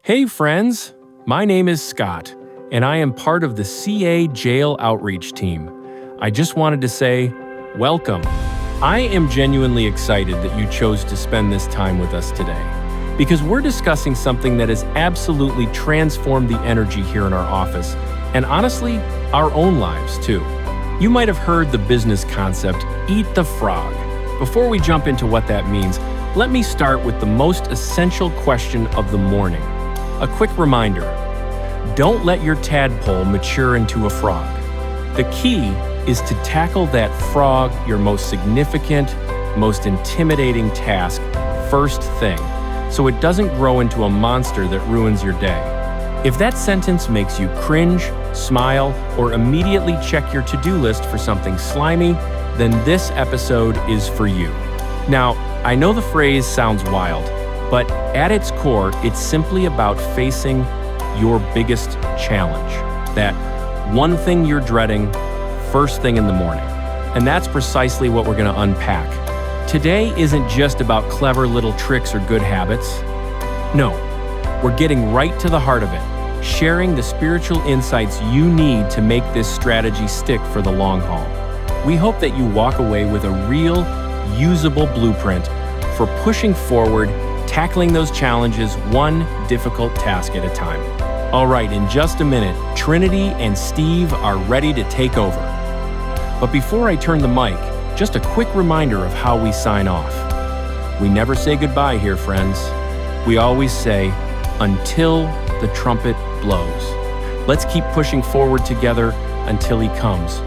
Hey friends, my name is Scott, and I am part of the CA Jail Outreach team. I just wanted to say, welcome. I am genuinely excited that you chose to spend this time with us today, because we're discussing something that has absolutely transformed the energy here in our office, and honestly, our own lives too. You might have heard the business concept, eat the frog. Before we jump into what that means, let me start with the most essential question of the morning. A quick reminder, don't let your tadpole mature into a frog. The key is to tackle that frog, your most significant, most intimidating task, first thing, so it doesn't grow into a monster that ruins your day. If that sentence makes you cringe, smile, or immediately check your to-do list for something slimy, then this episode is for you. Now, I know the phrase sounds wild, but at its core, it's simply about facing your biggest challenge. That one thing you're dreading first thing in the morning. And that's precisely what we're going to unpack. Today isn't just about clever little tricks or good habits. No, we're getting right to the heart of it, sharing the spiritual insights you need to make this strategy stick for the long haul. We hope that you walk away with a real, usable blueprint for pushing forward, tackling those challenges one difficult task at a time. All right, in just a minute, Trinity and Steve are ready to take over. But before I turn the mic, just a quick reminder of how we sign off. We never say goodbye here, friends. We always say, until the trumpet blows. Let's keep pushing forward together until he comes.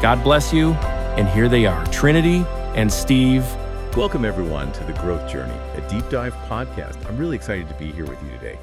God bless you, and here they are, Trinity and Steve. Welcome, everyone, to The Growth Journey, a deep dive podcast. I'm really excited to be here with you today.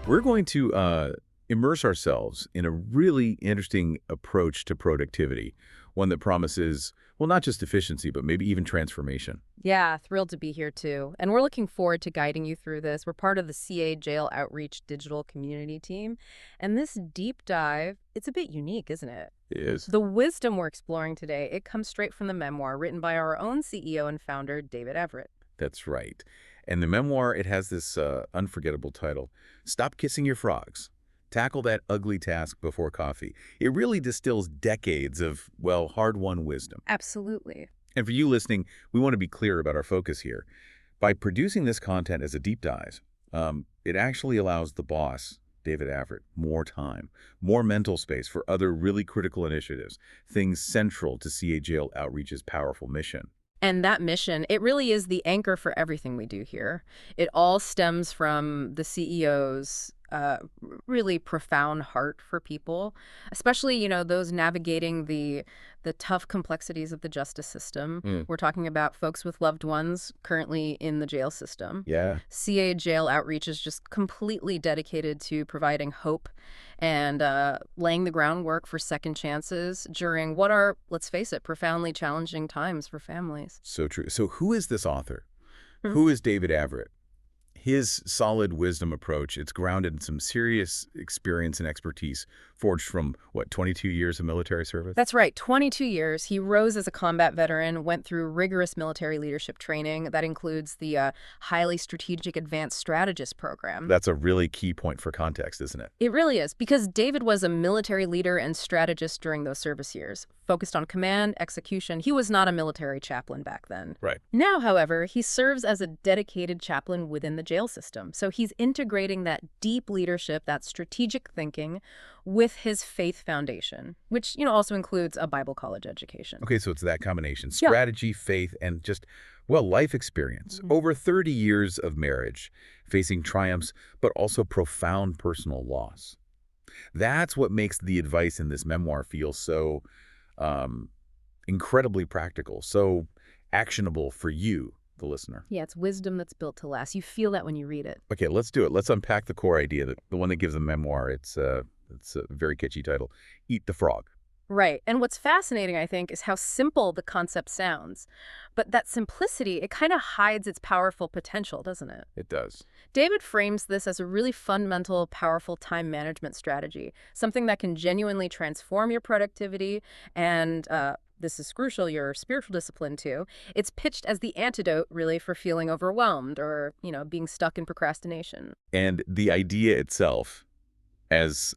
We're going to immerse ourselves in a really interesting approach to productivity, one that promises, well, not just efficiency, but maybe even transformation. Yeah, thrilled to be here too. And we're looking forward to guiding you through this. We're part of the CA Jail Outreach digital community team. And this deep dive, it's a bit unique, isn't it? It is. The wisdom we're exploring today, it comes straight from the memoir written by our own CEO and founder, David Everett. That's right. And the memoir, it has this unforgettable title, Stop Kissing Your Frogs. Tackle that ugly task before coffee. It really distills decades of, well, hard-won wisdom. Absolutely. And for you listening, we want to be clear about our focus here. By producing this content as a deep dive, it actually allows the boss, David Everett, more time, more mental space for other really critical initiatives, things central to CA Jail Outreach's powerful mission. And that mission, it really is the anchor for everything we do here. It all stems from the CEO's really profound heart for people, especially, those navigating the tough complexities of the justice system. We're talking about folks with loved ones currently in the jail system. Yeah. CA Jail Outreach is just completely dedicated to providing hope and laying the groundwork for second chances during what are, let's face it, profoundly challenging times for families. So true. So who is this author? Who is David Everett? His solid wisdom approach, it's grounded in some serious experience and expertise forged from, 22 years of military service? That's right, 22 years. He rose as a combat veteran, went through rigorous military leadership training. That includes the highly strategic advanced strategist program. That's a really key point for context, isn't it? It really is, because David was a military leader and strategist during those service years, focused on command, execution. He was not a military chaplain back then. Right. Now, however, he serves as a dedicated chaplain within the jail system. So he's integrating that deep leadership, that strategic thinking, with his faith foundation, which, also includes a Bible college education. Okay, so it's that combination, strategy, faith, and just, life experience. Over 30 years of marriage, facing triumphs, but also profound personal loss. That's what makes the advice in this memoir feel so incredibly practical, so actionable for you, the listener. Yeah, it's wisdom that's built to last. You feel that when you read it. Okay, let's do it. Let's unpack the core idea, the one that gives the memoir. It's a very catchy title, Eat the Frog. Right. And what's fascinating, I think, is how simple the concept sounds. But that simplicity, it kind of hides its powerful potential, doesn't it? It does. David frames this as a really fundamental, powerful time management strategy, something that can genuinely transform your productivity and this is crucial, your spiritual discipline too, it's pitched as the antidote really for feeling overwhelmed or, being stuck in procrastination. And the idea itself, as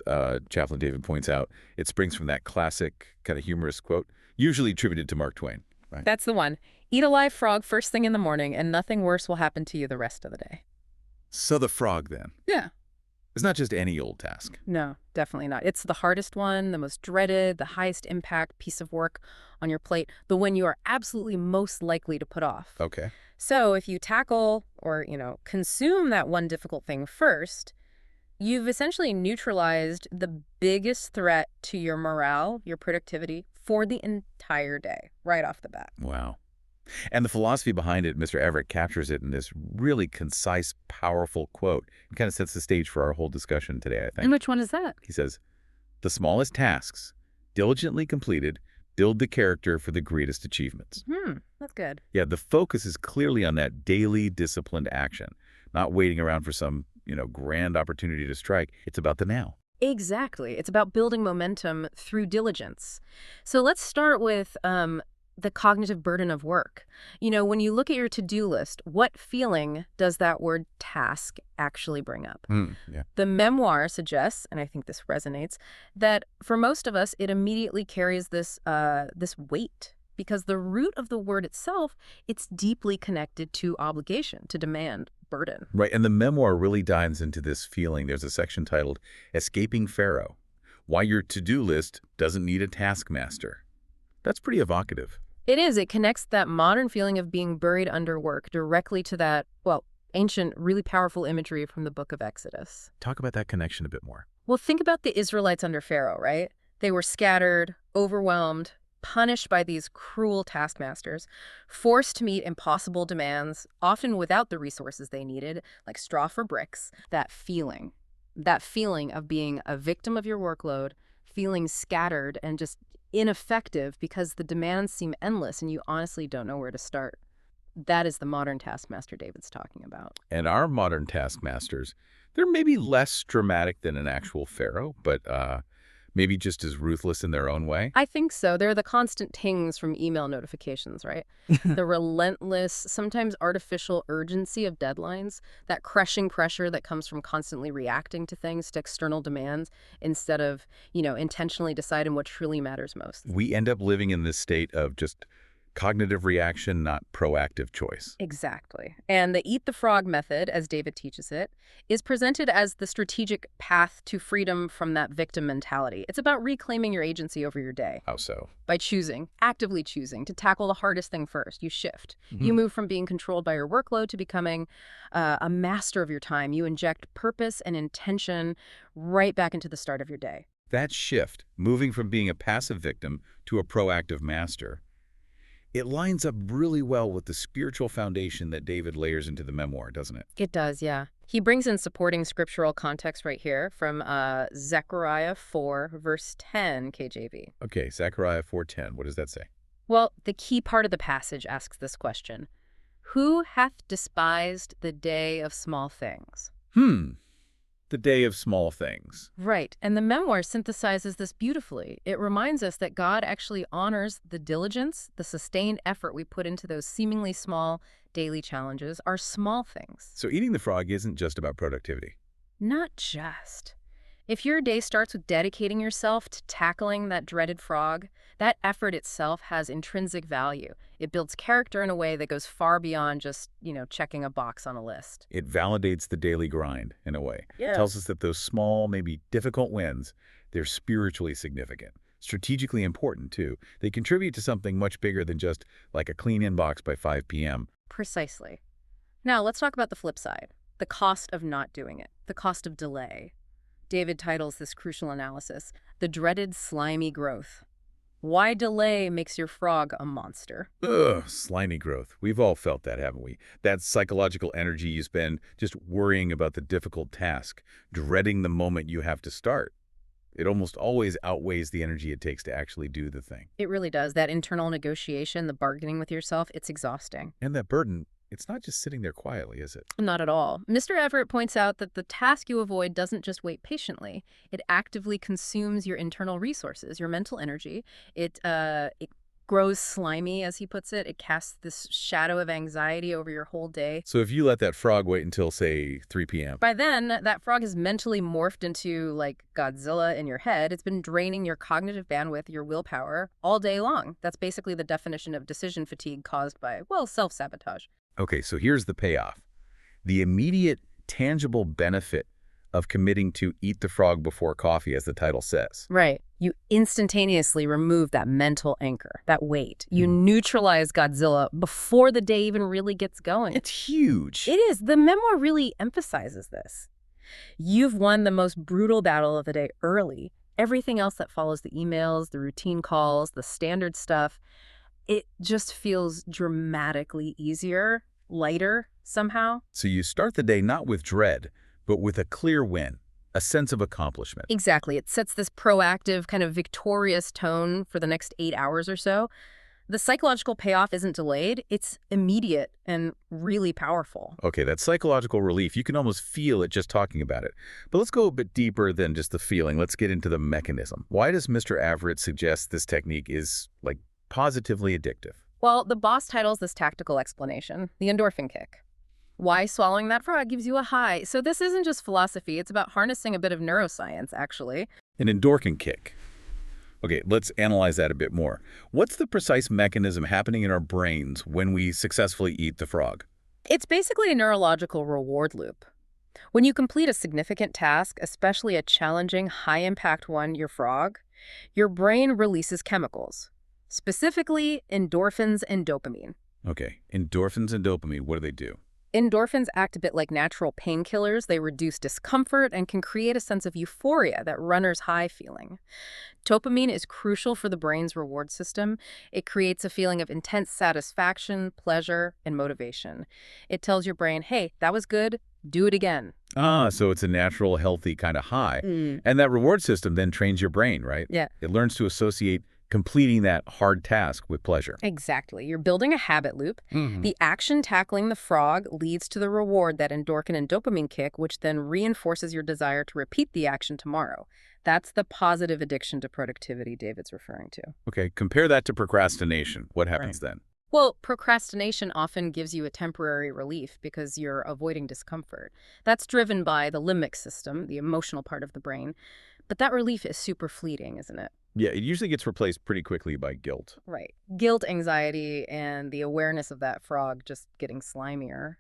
Chaplain David points out, it springs from that classic kind of humorous quote, usually attributed to Mark Twain. Right? That's the one. Eat a live frog first thing in the morning, and nothing worse will happen to you the rest of the day. So the frog, then. Yeah. It's not just any old task. No, definitely not. It's the hardest one, the most dreaded, the highest impact piece of work on your plate, the one you are absolutely most likely to put off. Okay. So if you tackle or, consume that one difficult thing first, you've essentially neutralized the biggest threat to your morale, your productivity, for the entire day, right off the bat. Wow. And the philosophy behind it, Mr. Everett captures it in this really concise, powerful quote. It kind of sets the stage for our whole discussion today, I think. And which one is that? He says, "The smallest tasks, diligently completed, build the character for the greatest achievements." That's good. Yeah, the focus is clearly on that daily disciplined action, not waiting around for some, grand opportunity to strike. It's about the now. Exactly. It's about building momentum through diligence. So let's start with the cognitive burden of work. When you look at your to-do list, what feeling does that word task actually bring up? Yeah. The memoir suggests, and I think this resonates, that for most of us, it immediately carries this weight, because the root of the word itself, it's deeply connected to obligation, to demand, burden. Right, and the memoir really dives into this feeling. There's a section titled Escaping Pharaoh, Why Your To-Do List Doesn't Need a Taskmaster. That's pretty evocative. It is. It connects that modern feeling of being buried under work directly to that, ancient, really powerful imagery from the book of Exodus. Talk about that connection a bit more. Well, think about the Israelites under Pharaoh, right? They were scattered, overwhelmed, punished by these cruel taskmasters, forced to meet impossible demands, often without the resources they needed, like straw for bricks. That feeling of being a victim of your workload, feeling scattered and just ineffective because the demands seem endless and you honestly don't know where to start. That is the modern taskmaster David's talking about. And our modern taskmasters, they're maybe less dramatic than an actual pharaoh, but maybe just as ruthless in their own way. I think so. They're the constant tings from email notifications, right? The relentless, sometimes artificial urgency of deadlines, that crushing pressure that comes from constantly reacting to things, to external demands, instead of, intentionally deciding what truly matters most. We end up living in this state of just cognitive reaction, not proactive choice. Exactly. And the eat the frog method, as David teaches it, is presented as the strategic path to freedom from that victim mentality. It's about reclaiming your agency over your day. How so? By actively choosing to tackle the hardest thing first. You shift. You move from being controlled by your workload to becoming a master of your time. You inject purpose and intention right back into the start of your day. That shift, moving from being a passive victim to a proactive master, it lines up really well with the spiritual foundation that David layers into the memoir, doesn't it? It does, yeah. He brings in supporting scriptural context right here from Zechariah 4, verse 10, KJV. Okay, Zechariah 4:10. What does that say? Well, the key part of the passage asks this question. Who hath despised the day of small things? The day of small things. Right. And the memoir synthesizes this beautifully. It reminds us that God actually honors the diligence, the sustained effort we put into those seemingly small daily challenges, are small things. So eating the frog isn't just about productivity. Not just. If your day starts with dedicating yourself to tackling that dreaded frog, that effort itself has intrinsic value. It builds character in a way that goes far beyond just, checking a box on a list. It validates the daily grind, in a way. Yeah. Tells us that those small, maybe difficult wins, they're spiritually significant. Strategically important, too. They contribute to something much bigger than just like a clean inbox by 5 p.m. Precisely. Now, let's talk about the flip side. The cost of not doing it. The cost of delay. David titles this crucial analysis, The Dreaded Slimy Growth. Why delay makes your frog a monster. Ugh, slimy growth. We've all felt that, haven't we? That psychological energy you spend just worrying about the difficult task, dreading the moment you have to start. It almost always outweighs the energy it takes to actually do the thing. It really does. That internal negotiation, the bargaining with yourself, it's exhausting. And that burden, it's not just sitting there quietly, is it? Not at all. Mr. Everett points out that the task you avoid doesn't just wait patiently. It actively consumes your internal resources, your mental energy. It grows slimy, as he puts it. It casts this shadow of anxiety over your whole day. So if you let that frog wait until, say, 3 p.m. By then, that frog has mentally morphed into, like, Godzilla in your head. It's been draining your cognitive bandwidth, your willpower, all day long. That's basically the definition of decision fatigue caused by, well, self-sabotage. Okay, so here's the payoff. The immediate, tangible benefit of committing to eat the frog before coffee, as the title says. Right. You instantaneously remove that mental anchor, that weight. You neutralize Godzilla before the day even really gets going. It's huge. It is. The memoir really emphasizes this. You've won the most brutal battle of the day early. Everything else that follows, the emails, the routine calls, the standard stuff, it just feels dramatically easier, lighter somehow. So you start the day not with dread, but with a clear win, a sense of accomplishment. Exactly. It sets this proactive, kind of victorious tone for the next 8 hours or so. The psychological payoff isn't delayed. It's immediate and really powerful. Okay, that psychological relief, you can almost feel it just talking about it. But let's go a bit deeper than just the feeling. Let's get into the mechanism. Why does Mr. Averett suggest this technique is, like, positively addictive? Well, the boss titles this tactical explanation, the endorphin kick. Why swallowing that frog gives you a high. So this isn't just philosophy. It's about harnessing a bit of neuroscience, actually. An endorphin kick. Okay, let's analyze that a bit more. What's the precise mechanism happening in our brains when we successfully eat the frog? It's basically a neurological reward loop. When you complete a significant task, especially a challenging, high-impact one, your frog, your brain releases chemicals, specifically endorphins and dopamine. Okay, endorphins and dopamine, what do they do? Endorphins act a bit like natural painkillers. They reduce discomfort and can create a sense of euphoria, that runner's high feeling. Dopamine is crucial for the brain's reward system. It creates a feeling of intense satisfaction, pleasure, and motivation. It tells your brain, hey, that was good, do it again. Ah, so it's a natural, healthy kind of high. And that reward system then trains your brain, right? Yeah. It learns to associate completing that hard task with pleasure. Exactly. You're building a habit loop. The action tackling the frog leads to the reward, that endorphin and dopamine kick, which then reinforces your desire to repeat the action tomorrow. That's the positive addiction to productivity David's referring to. Okay, compare that to procrastination. What happens then? Well, procrastination often gives you a temporary relief because you're avoiding discomfort. That's driven by the limbic system, the emotional part of the brain. But that relief is super fleeting, isn't it? Yeah, it usually gets replaced pretty quickly by guilt. Right. Guilt, anxiety, and the awareness of that frog just getting slimier.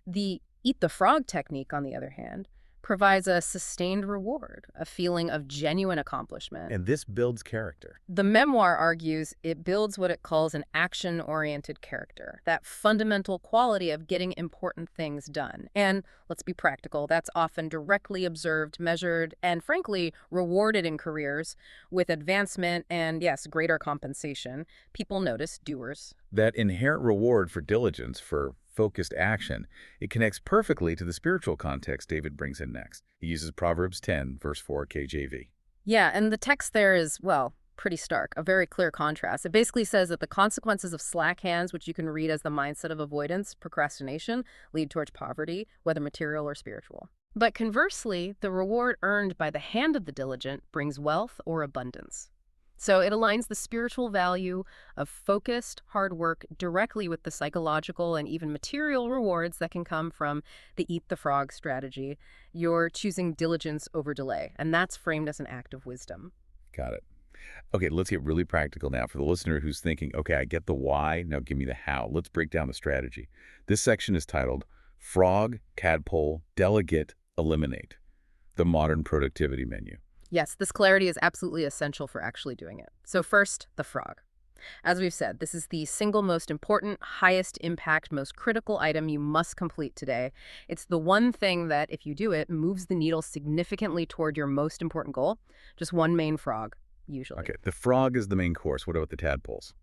The eat the frog technique, on the other hand, provides a sustained reward, a feeling of genuine accomplishment. And this builds character. The memoir argues it builds what it calls an action-oriented character, that fundamental quality of getting important things done. And let's be practical, that's often directly observed, measured, and frankly, rewarded in careers with advancement and, yes, greater compensation. People notice, doers. That inherent reward for diligence, for focused action, it connects perfectly to the spiritual context David brings in next. He uses Proverbs 10, verse 4 KJV. Yeah, and the text there is, well, pretty stark, a very clear contrast. It basically says that the consequences of slack hands, which you can read as the mindset of avoidance, procrastination, lead towards poverty, whether material or spiritual. But conversely, the reward earned by the hand of the diligent brings wealth or abundance. So it aligns the spiritual value of focused hard work directly with the psychological and even material rewards that can come from the eat the frog strategy. You're choosing diligence over delay, and that's framed as an act of wisdom. Got it. Okay, let's get really practical now. For the listener who's thinking, okay, I get the why, now give me the how. Let's break down the strategy. This section is titled Frog, Tadpole, Delegate, Eliminate, the Modern Productivity Menu. Yes, this clarity is absolutely essential for actually doing it. So first, the frog. As we've said, this is the single most important, highest impact, most critical item you must complete today. It's the one thing that, if you do it, moves the needle significantly toward your most important goal. Just one main frog, usually. Okay, the frog is the main course. What about the tadpoles?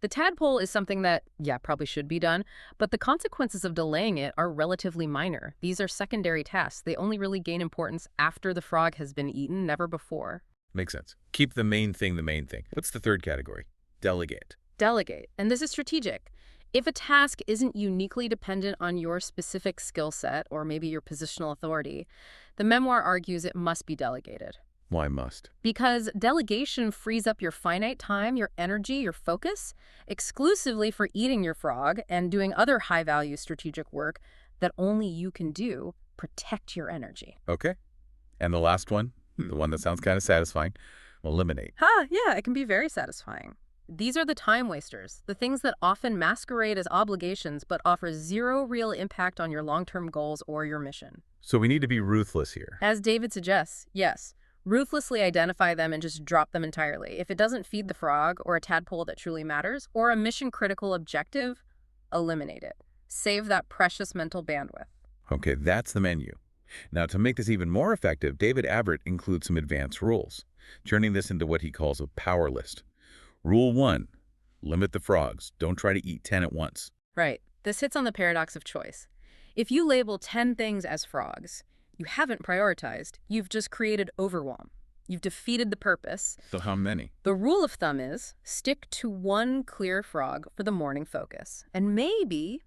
The tadpole is something that, yeah, probably should be done, but the consequences of delaying it are relatively minor. These are secondary tasks. They only really gain importance after the frog has been eaten, never before. Makes sense. Keep the main thing the main thing. What's the third category? Delegate. Delegate. And this is strategic. If a task isn't uniquely dependent on your specific skill set or maybe your positional authority, the memoir argues it must be delegated. Why must? Because delegation frees up your finite time, your energy, your focus, exclusively for eating your frog and doing other high-value strategic work that only you can do. Protect your energy. Okay. And the last one, the one that sounds kind of satisfying, eliminate. Yeah, it can be very satisfying. These are the time wasters, the things that often masquerade as obligations but offer zero real impact on your long-term goals or your mission. So we need to be ruthless here. As David suggests, yes, ruthlessly identify them and just drop them entirely. If it doesn't feed the frog or a tadpole that truly matters or a mission-critical objective, eliminate it. Save that precious mental bandwidth. Okay, that's the menu. Now, to make this even more effective, David Averitt includes some advanced rules, turning this into what he calls a power list. Rule 1, limit the frogs. Don't try to eat 10 at once. Right. This hits on the paradox of choice. If you label 10 things as frogs, you haven't prioritized. You've just created overwhelm. You've defeated the purpose. So how many? The rule of thumb is stick to one clear frog for the morning focus. And maybe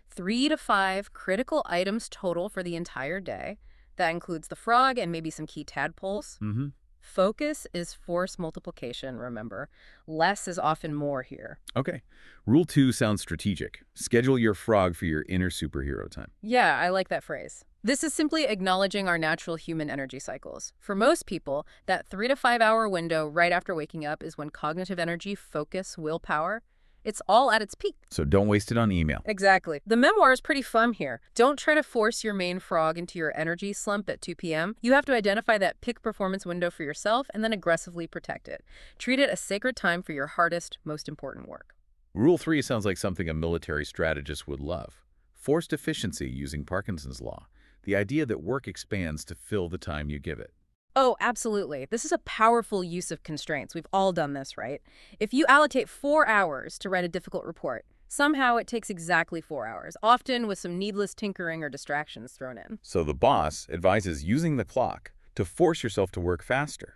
3 to 5 critical items total for the entire day. That includes the frog and maybe some key tadpoles. Mm-hmm. Focus is force multiplication, remember. Less is often more here. Okay. Rule 2 sounds strategic. Schedule your frog for your inner superhero time. Yeah, I like that phrase. This is simply acknowledging our natural human energy cycles. For most people, that 3 to 5 hour window right after waking up is when cognitive energy, focus, willpower, it's all at its peak. So don't waste it on email. Exactly. The memoir is pretty fun here. Don't try to force your main frog into your energy slump at 2 p.m. You have to identify that peak performance window for yourself and then aggressively protect it. Treat it as sacred time for your hardest, most important work. Rule 3 sounds like something a military strategist would love. Forced efficiency using Parkinson's law. The idea that work expands to fill the time you give it. Oh, absolutely. This is a powerful use of constraints. We've all done this, right? If you allocate 4 hours to write a difficult report, somehow it takes exactly 4 hours, often with some needless tinkering or distractions thrown in. So the boss advises using the clock to force yourself to work faster.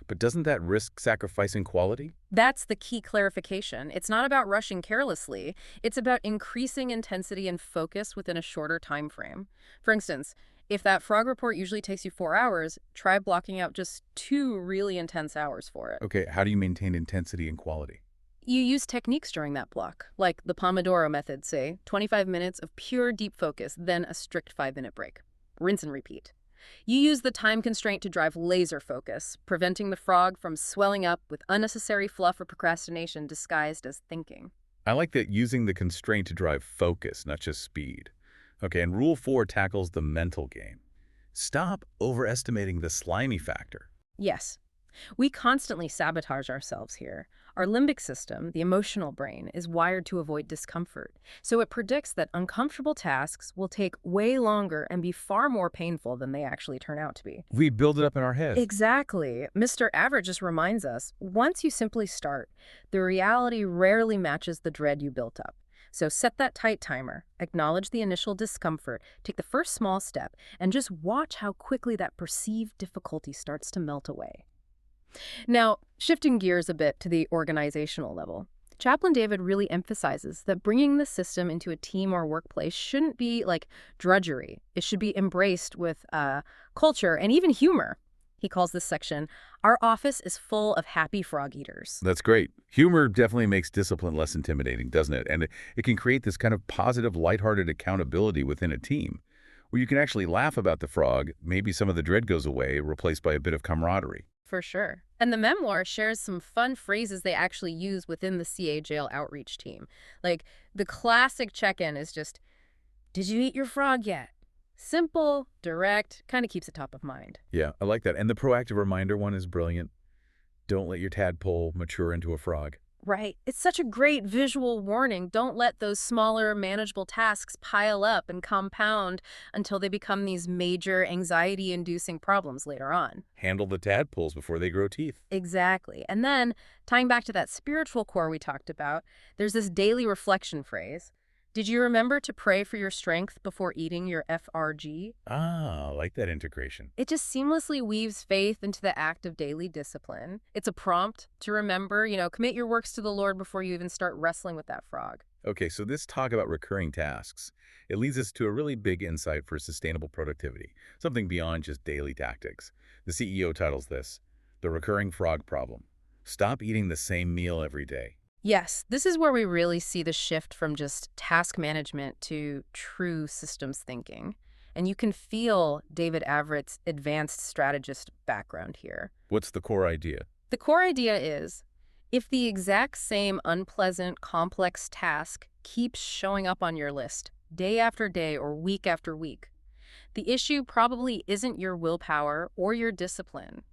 But doesn't that risk sacrificing quality? That's the key clarification. It's not about rushing carelessly. It's about increasing intensity and focus within a shorter time frame. For instance, if that frog report usually takes you 4 hours, try blocking out just 2 really intense hours for it. Okay, how do you maintain intensity and quality? You use techniques during that block, like the Pomodoro method, say, 25 minutes of pure deep focus, then a strict 5-minute break. Rinse and repeat. You use the time constraint to drive laser focus, preventing the frog from swelling up with unnecessary fluff or procrastination disguised as thinking. I like that using the constraint to drive focus, not just speed. Okay, and Rule 4 tackles the mental game. Stop overestimating the slimy factor. Yes. We constantly sabotage ourselves here. Our limbic system, the emotional brain, is wired to avoid discomfort. So it predicts that uncomfortable tasks will take way longer and be far more painful than they actually turn out to be. We build it up in our heads. Exactly. Mr. Average just reminds us, once you simply start, the reality rarely matches the dread you built up. So set that tight timer, acknowledge the initial discomfort, take the first small step, and just watch how quickly that perceived difficulty starts to melt away. Now, shifting gears a bit to the organizational level, Chaplain David really emphasizes that bringing the system into a team or workplace shouldn't be like drudgery. It should be embraced with culture and even humor. He calls this section, "Our office is full of happy frog eaters." That's great. Humor definitely makes discipline less intimidating, doesn't it? And it can create this kind of positive, lighthearted accountability within a team, where you can actually laugh about the frog, maybe some of the dread goes away, replaced by a bit of camaraderie. For sure. And the memoir shares some fun phrases they actually use within the CA jail outreach team. Like, the classic check-in is just, "Did you eat your frog yet?" Simple, direct, kind of keeps it top of mind. Yeah, I like that. And the proactive reminder one is brilliant. Don't let your tadpole mature into a frog. Right. It's such a great visual warning. Don't let those smaller, manageable tasks pile up and compound until they become these major anxiety-inducing problems later on. Handle the tadpoles before they grow teeth. Exactly. And then, tying back to that spiritual core we talked about, there's this daily reflection phrase. Did you remember to pray for your strength before eating your FRG? Ah, I like that integration. It just seamlessly weaves faith into the act of daily discipline. It's a prompt to remember, commit your works to the Lord before you even start wrestling with that frog. Okay, so this talk about recurring tasks, it leads us to a really big insight for sustainable productivity, something beyond just daily tactics. The CEO titles this, The Recurring Frog Problem. Stop eating the same meal every day. Yes, this is where we really see the shift from just task management to true systems thinking. And you can feel David Averett's advanced strategist background here. What's the core idea? The core idea is, if the exact same unpleasant, complex task keeps showing up on your list day after day or week after week, the issue probably isn't your willpower or your discipline.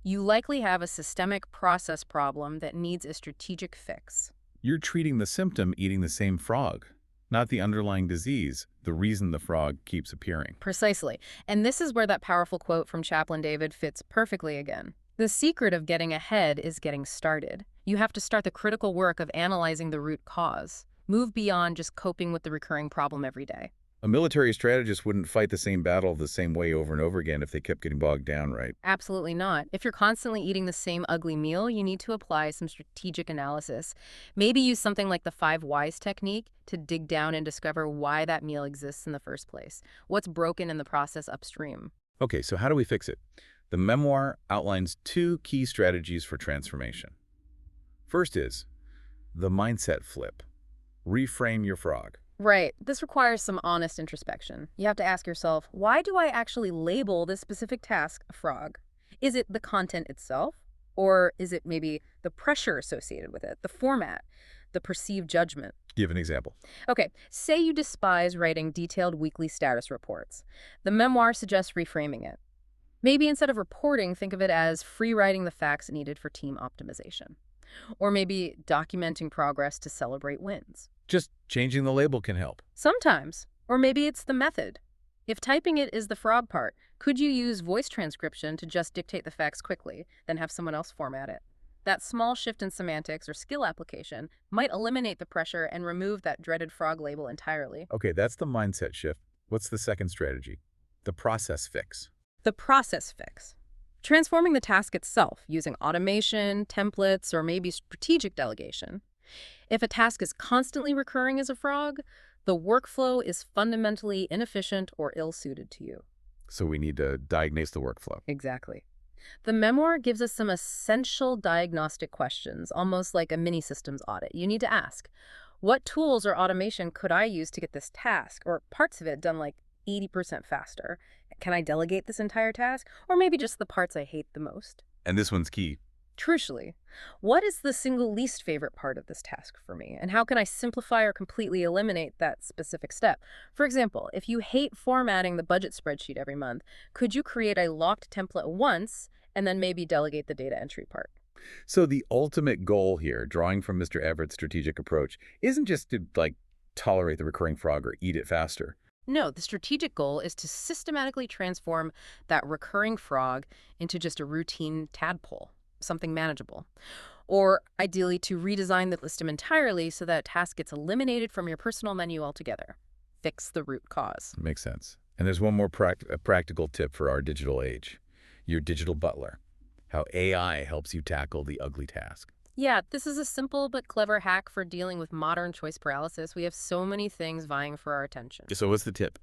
You likely have a systemic process problem that needs a strategic fix. You're treating the symptom eating the same frog, not the underlying disease, the reason the frog keeps appearing. Precisely. And this is where that powerful quote from Chaplain David fits perfectly again. The secret of getting ahead is getting started. You have to start the critical work of analyzing the root cause. Move beyond just coping with the recurring problem every day. A military strategist wouldn't fight the same battle the same way over and over again if they kept getting bogged down, right? Absolutely not. If you're constantly eating the same ugly meal, you need to apply some strategic analysis. Maybe use something like the 5 whys technique to dig down and discover why that meal exists in the first place. What's broken in the process upstream? Okay, so how do we fix it? The memoir outlines 2 key strategies for transformation. First is the mindset flip. Reframe your frog. Right. This requires some honest introspection. You have to ask yourself, why do I actually label this specific task a frog? Is it the content itself? Or is it maybe the pressure associated with it, the format, the perceived judgment? Give an example. Okay, say you despise writing detailed weekly status reports. The memoir suggests reframing it. Maybe instead of reporting, think of it as free writing the facts needed for team optimization. Or maybe documenting progress to celebrate wins. Just changing the label can help. Sometimes. Or maybe it's the method. If typing it is the frog part, could you use voice transcription to just dictate the facts quickly, then have someone else format it? That small shift in semantics or skill application might eliminate the pressure and remove that dreaded frog label entirely. Okay, that's the mindset shift. What's the second strategy? The process fix. The process fix. Transforming the task itself using automation, templates, or maybe strategic delegation. If a task is constantly recurring as a frog, the workflow is fundamentally inefficient or ill-suited to you. So we need to diagnose the workflow. Exactly. The memoir gives us some essential diagnostic questions, almost like a mini systems audit. You need to ask, what tools or automation could I use to get this task, or parts of it, done like 80% faster? Can I delegate this entire task? Or maybe just the parts I hate the most? And this one's key. Crucially, what is the single least favorite part of this task for me? And how can I simplify or completely eliminate that specific step? For example, if you hate formatting the budget spreadsheet every month, could you create a locked template once and then maybe delegate the data entry part? So the ultimate goal here, drawing from Mr. Everett's strategic approach, isn't just to, tolerate the recurring frog or eat it faster. No, the strategic goal is to systematically transform that recurring frog into just a routine tadpole, something manageable. Or ideally to redesign the system entirely so that task gets eliminated from your personal menu altogether. Fix the root cause. Makes sense. And there's one more practical tip for our digital age. Your digital butler. How AI helps you tackle the ugly task. Yeah, this is a simple but clever hack for dealing with modern choice paralysis. We have so many things vying for our attention. So what's the tip?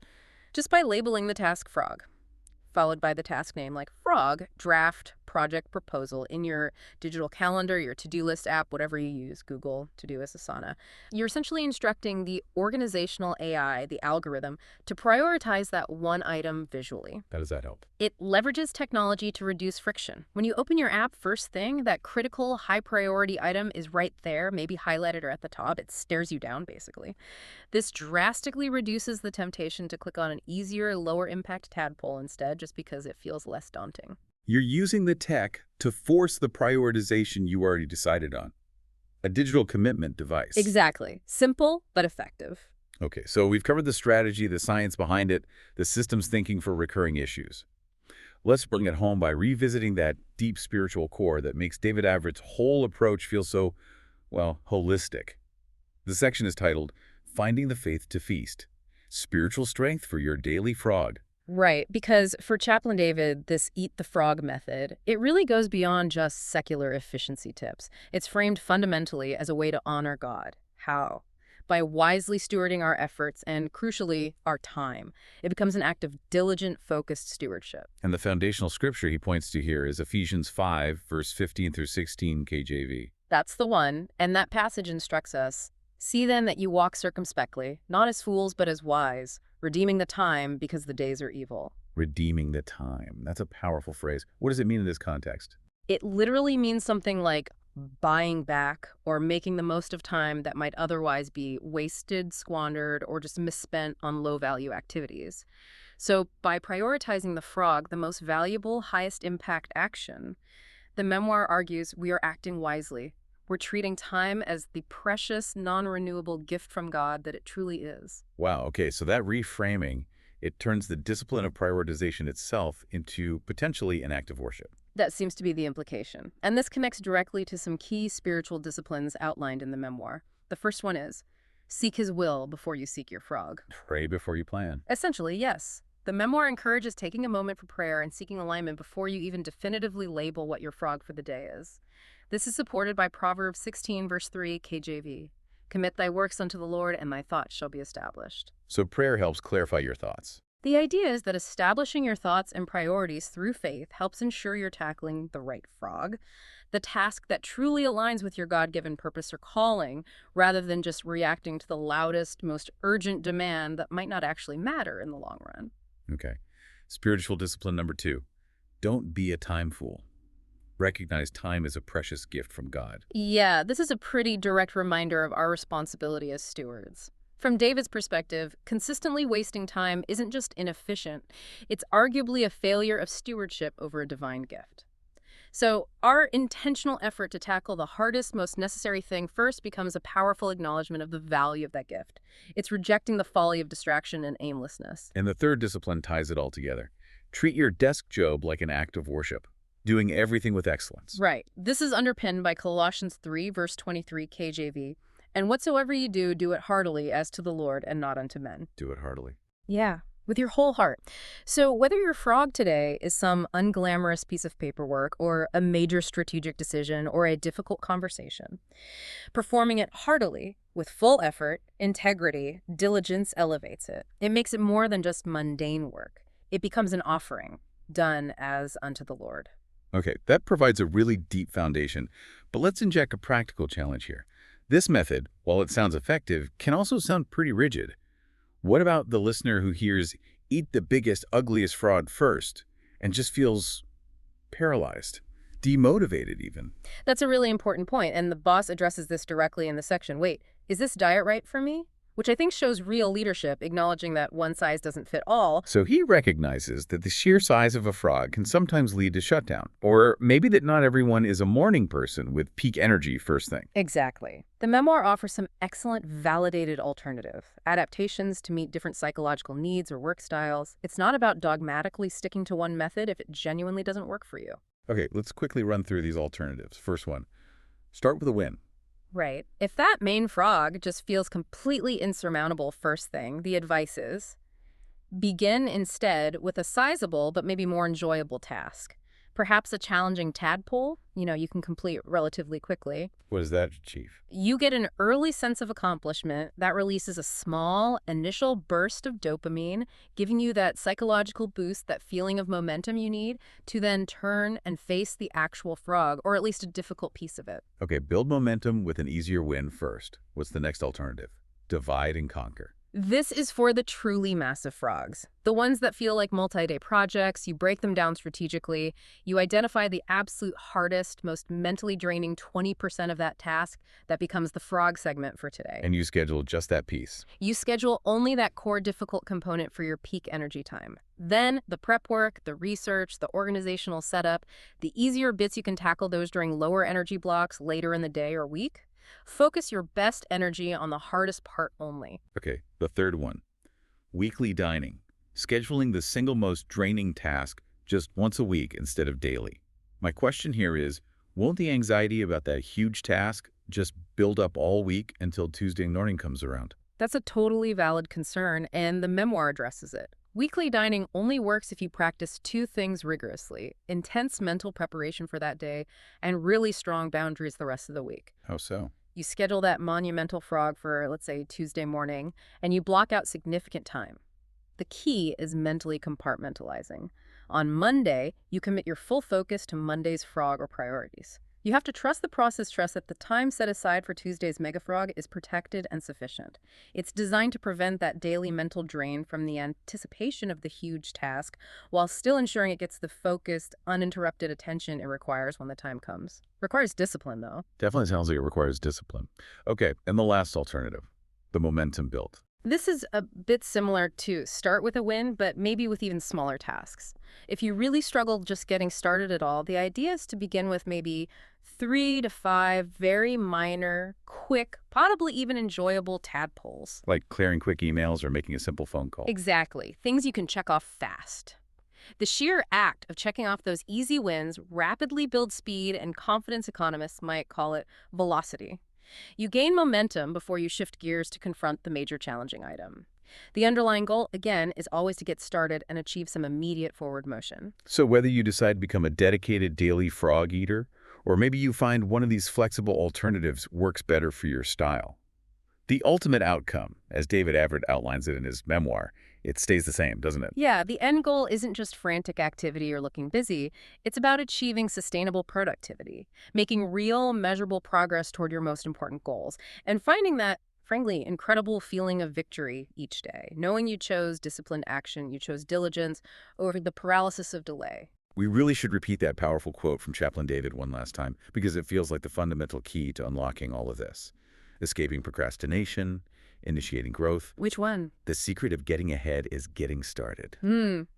Just by labeling the task frog, followed by the task name like frog, draft, project, proposal in your digital calendar, your to-do list app, whatever you use, Google, Todoist, Asana. You're essentially instructing the organizational AI, the algorithm, to prioritize that one item visually. How does that help? It leverages technology to reduce friction. When you open your app first thing, that critical high-priority item is right there, maybe highlighted or at the top. It stares you down, basically. This drastically reduces the temptation to click on an easier, lower-impact tadpole instead, just because it feels less daunting. You're using the tech to force the prioritization you already decided on. A digital commitment device. Exactly. Simple, but effective. Okay, so we've covered the strategy, the science behind it, the systems thinking for recurring issues. Let's bring it home by revisiting that deep spiritual core that makes David Averett's whole approach feel so, holistic. The section is titled, Finding the Faith to Feast. Spiritual Strength for Your Daily Frog. Right, because for Chaplain David, this eat the frog method, it really goes beyond just secular efficiency tips. It's framed fundamentally as a way to honor God. How? by wisely stewarding our efforts and, crucially, our time. It becomes an act of diligent, focused stewardship. And the foundational scripture he points to here is Ephesians 5, verse 15 through 16 KJV. That's the one, and that passage instructs us, "See then that you walk circumspectly, not as fools but as wise, redeeming the time because the days are evil." Redeeming the time. That's a powerful phrase. What does it mean in this context? It literally means something like buying back or making the most of time that might otherwise be wasted, squandered, or just misspent on low-value activities. So by prioritizing the frog, the most valuable, highest impact action, the memoir argues we are acting wisely. We're treating time as the precious, non-renewable gift from God that it truly is. Wow, okay, so that reframing, it turns the discipline of prioritization itself into potentially an act of worship. That seems to be the implication. And this connects directly to some key spiritual disciplines outlined in the memoir. The first one is, seek his will before you seek your frog. Pray before you plan. Essentially, yes. The memoir encourages taking a moment for prayer and seeking alignment before you even definitively label what your frog for the day is. This is supported by Proverbs 16, verse 3, KJV. Commit thy works unto the Lord, and thy thoughts shall be established. So prayer helps clarify your thoughts. The idea is that establishing your thoughts and priorities through faith helps ensure you're tackling the right frog, the task that truly aligns with your God-given purpose or calling, rather than just reacting to the loudest, most urgent demand that might not actually matter in the long run. Okay. Spiritual discipline number 2. Don't be a time fool. Recognize time as a precious gift from God. Yeah, this is a pretty direct reminder of our responsibility as stewards. From David's perspective, consistently wasting time isn't just inefficient, it's arguably a failure of stewardship over a divine gift. So our intentional effort to tackle the hardest, most necessary thing first becomes a powerful acknowledgement of the value of that gift. It's rejecting the folly of distraction and aimlessness. And the third discipline ties it all together. Treat your desk job like an act of worship, doing everything with excellence. Right. This is underpinned by Colossians 3, verse 23 KJV. And whatsoever you do, do it heartily as to the Lord and not unto men. Do it heartily. Yeah, with your whole heart. So whether your frog today is some unglamorous piece of paperwork or a major strategic decision or a difficult conversation, performing it heartily, with full effort, integrity, diligence elevates it. It makes it more than just mundane work. It becomes an offering, done as unto the Lord. Okay, that provides a really deep foundation, but let's inject a practical challenge here. This method, while it sounds effective, can also sound pretty rigid. What about the listener who hears, eat the biggest, ugliest frog first, and just feels paralyzed, demotivated even? That's a really important point, and the boss addresses this directly in the section. Wait, is this diet right for me? Which I think shows real leadership, acknowledging that one size doesn't fit all. So he recognizes that the sheer size of a frog can sometimes lead to shutdown, or maybe that not everyone is a morning person with peak energy first thing. Exactly. The memoir offers some excellent validated alternative adaptations to meet different psychological needs or work styles. It's not about dogmatically sticking to one method if it genuinely doesn't work for you. Okay, let's quickly run through these alternatives. First one, start with a win. Right. If that main frog just feels completely insurmountable first thing, the advice is begin instead with a sizable but maybe more enjoyable task. Perhaps a challenging tadpole, you can complete relatively quickly. What is that, Chief? You get an early sense of accomplishment that releases a small initial burst of dopamine, giving you that psychological boost, that feeling of momentum you need to then turn and face the actual frog, or at least a difficult piece of it. Okay, build momentum with an easier win first. What's the next alternative? Divide and conquer. This is for the truly massive frogs, the ones that feel like multi-day projects. You break them down strategically. You identify the absolute hardest, most mentally draining 20% of that task that becomes the frog segment for today. And you schedule just that piece. You schedule only that core difficult component for your peak energy time. Then the prep work, the research, the organizational setup, the easier bits you can tackle those during lower energy blocks later in the day or week. Focus your best energy on the hardest part only. Okay, the third one. Weekly dining. Scheduling the single most draining task just once a week instead of daily. My question here is, won't the anxiety about that huge task just build up all week until Tuesday morning comes around? That's a totally valid concern, and the memoir addresses it. Weekly dining only works if you practice two things rigorously: intense mental preparation for that day and really strong boundaries the rest of the week. How so? You schedule that monumental frog for, let's say, Tuesday morning, and you block out significant time. The key is mentally compartmentalizing. On Monday, you commit your full focus to Monday's frog or priorities. You have to trust the process, trust that the time set aside for Tuesday's mega frog is protected and sufficient. It's designed to prevent that daily mental drain from the anticipation of the huge task, while still ensuring it gets the focused, uninterrupted attention it requires when the time comes. Requires discipline, though. Definitely sounds like it requires discipline. Okay, and the last alternative, the momentum build. This is a bit similar to start with a win, but maybe with even smaller tasks. If you really struggle just getting started at all, the idea is to begin with maybe 3 to 5 very minor, quick, possibly even enjoyable tadpoles. Like clearing quick emails or making a simple phone call. Exactly. Things you can check off fast. The sheer act of checking off those easy wins rapidly builds speed, and confidence economists might call it velocity. You gain momentum before you shift gears to confront the major challenging item. The underlying goal, again, is always to get started and achieve some immediate forward motion. So whether you decide to become a dedicated daily frog eater, or maybe you find one of these flexible alternatives works better for your style, the ultimate outcome, as David Everett outlines it in his memoir, it stays the same, doesn't it? Yeah, the end goal isn't just frantic activity or looking busy. It's about achieving sustainable productivity, making real, measurable progress toward your most important goals, and finding that, frankly, incredible feeling of victory each day, knowing you chose disciplined action, you chose diligence over the paralysis of delay. We really should repeat that powerful quote from Chaplain David one last time, because it feels like the fundamental key to unlocking all of this. Escaping procrastination, initiating growth. Which one? The secret of getting ahead is getting started.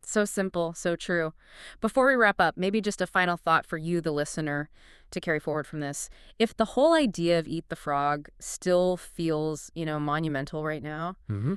So simple, so true. Before we wrap up, maybe just a final thought for you, the listener, to carry forward from this. If the whole idea of Eat the Frog still feels, monumental right now,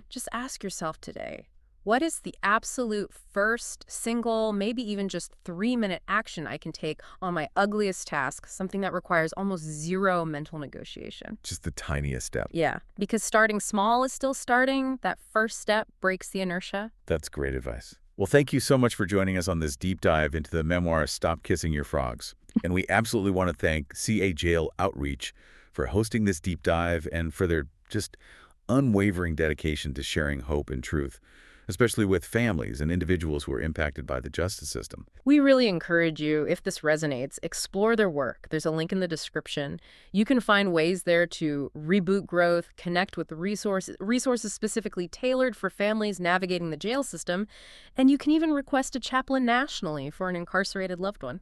just ask yourself today, what is the absolute first single, maybe even just 3-minute action I can take on my ugliest task, something that requires almost zero mental negotiation? Just the tiniest step. Yeah, because starting small is still starting. That first step breaks the inertia. That's great advice. Well, thank you so much for joining us on this deep dive into the memoir, Stop Kissing Your Frogs. And we absolutely want to thank CA Jail Outreach for hosting this deep dive and for their just unwavering dedication to sharing hope and truth, especially with families and individuals who are impacted by the justice system. We really encourage you, if this resonates, explore their work. There's a link in the description. You can find ways there to reboot growth, connect with resources specifically tailored for families navigating the jail system, and you can even request a chaplain nationally for an incarcerated loved one.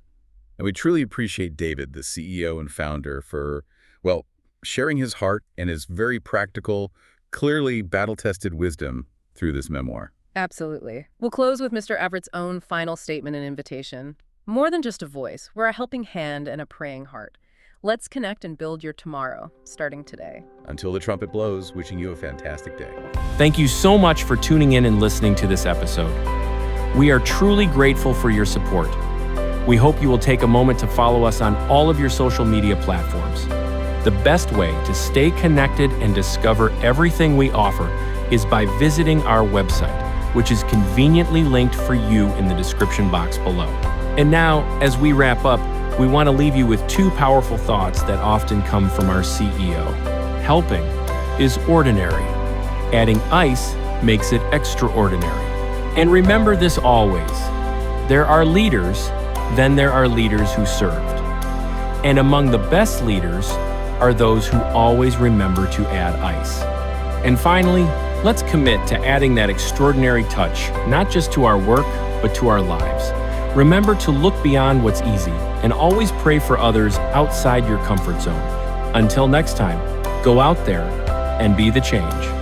And we truly appreciate David, the CEO and founder, for, well, sharing his heart and his very practical, clearly battle-tested wisdom through this memoir. Absolutely. We'll close with Mr. Everett's own final statement and invitation. More than just a voice, we're a helping hand and a praying heart. Let's connect and build your tomorrow, starting today. Until the trumpet blows, wishing you a fantastic day. Thank you so much for tuning in and listening to this episode. We are truly grateful for your support. We hope you will take a moment to follow us on all of your social media platforms. The best way to stay connected and discover everything we offer is by visiting our website, which is conveniently linked for you in the description box below. And now, as we wrap up, we want to leave you with 2 powerful thoughts that often come from our CEO. Helping is ordinary. Adding ice makes it extraordinary. And remember this always. There are leaders, then there are leaders who served. And among the best leaders are those who always remember to add ice. And finally, let's commit to adding that extraordinary touch, not just to our work, but to our lives. Remember to look beyond what's easy and always pray for others outside your comfort zone. Until next time, go out there and be the change.